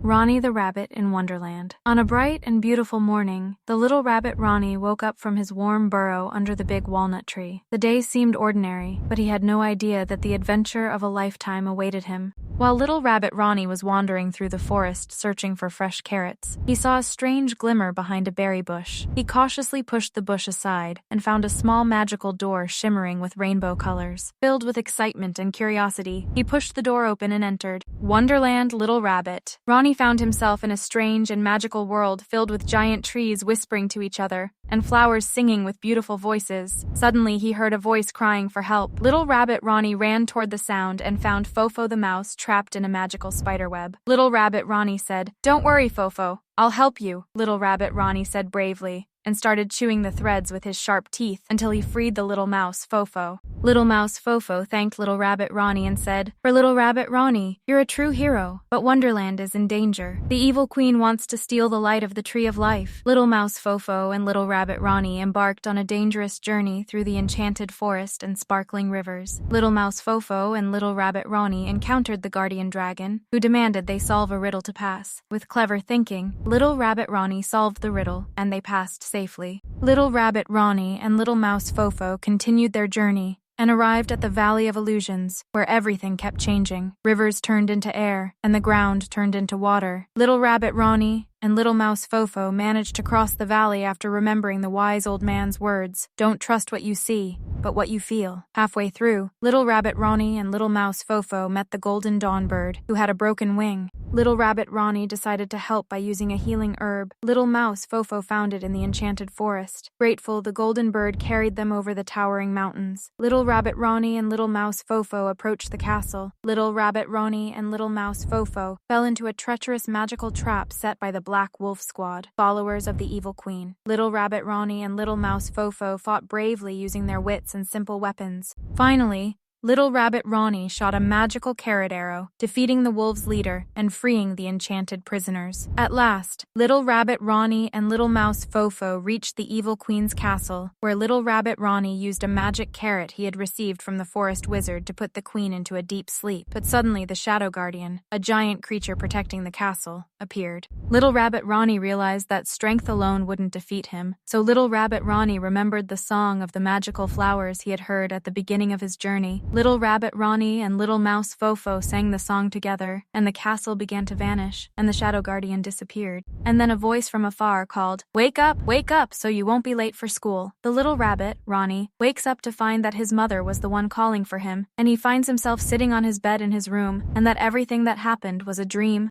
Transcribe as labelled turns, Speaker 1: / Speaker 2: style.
Speaker 1: Roni the Rabbit in Wonderland. On a bright and beautiful morning, the little rabbit Roni woke up from his warm burrow under the big walnut tree. The day seemed ordinary, but he had no idea that the adventure of a lifetime awaited him. While little rabbit Roni was wandering through the forest searching for fresh carrots, he saw a strange glimmer behind a berry bush. He cautiously pushed the bush aside and found a small magical door shimmering with rainbow colors. Filled with excitement and curiosity, he pushed the door open and entered. Wonderland, little rabbit. Roni found himself in a strange and magical world filled with giant trees whispering to each other and flowers singing with beautiful voices. Suddenly, he heard a voice crying for help. Little rabbit Roni ran toward the sound and found Toto the Mouse trapped in a magical spiderweb. Little rabbit Roni said, "Don't worry, Toto. I'll help you," little rabbit Roni said bravely, and started chewing the threads with his sharp teeth until he freed the little mouse, Toto. Little mouse Toto thanked little rabbit Roni and said, "For little rabbit Roni, you're a true hero, but Wonderland is in danger. The evil queen wants to steal the light of the tree of life." Little mouse Toto and little rabbit Roni embarked on a dangerous journey through the enchanted forest and sparkling rivers. Little mouse Toto and little rabbit Roni encountered the guardian dragon, who demanded they solve a riddle to pass. With clever thinking, little rabbit Roni solved the riddle, and they passed safely. Little rabbit Roni and little mouse Toto continued their journey and arrived at the Valley of Illusions, where everything kept changing. Rivers turned into air, and the ground turned into water. Little rabbit Roni and little mouse Toto managed to cross the valley after remembering the wise old man's words, "Don't trust what you see, but what you feel." Halfway through, little rabbit Roni and little mouse Toto met the golden dawn bird, who had a broken wing. Little rabbit Roni decided to help by using a healing herb. Little mouse Toto found it in the enchanted forest. Grateful, the golden bird carried them over the towering mountains. Little rabbit Roni and little mouse Toto approached the castle. Little rabbit Roni and little mouse Toto fell into a treacherous magical trap set by the Black Wolf Squad, followers of the evil queen. Little rabbit Roni and little mouse Toto fought bravely using their wits and simple weapons. Finally, little rabbit Roni shot a magical carrot arrow, defeating the wolves' leader and freeing the enchanted prisoners. At last, little rabbit Roni and little mouse Toto reached the evil queen's castle, where little rabbit Roni used a magic carrot he had received from the forest wizard to put the queen into a deep sleep. But suddenly the shadow guardian, a giant creature protecting the castle, appeared. Little rabbit Roni realized that strength alone wouldn't defeat him, so little rabbit Roni remembered the song of the magical flowers he had heard at the beginning of his journey. Little rabbit Roni and little mouse Toto sang the song together, and the castle began to vanish, and the shadow guardian disappeared. And then a voice from afar called, wake up, so you won't be late for school." The little rabbit, Roni, wakes up to find that his mother was the one calling for him, and he finds himself sitting on his bed in his room, and that everything that happened was a dream.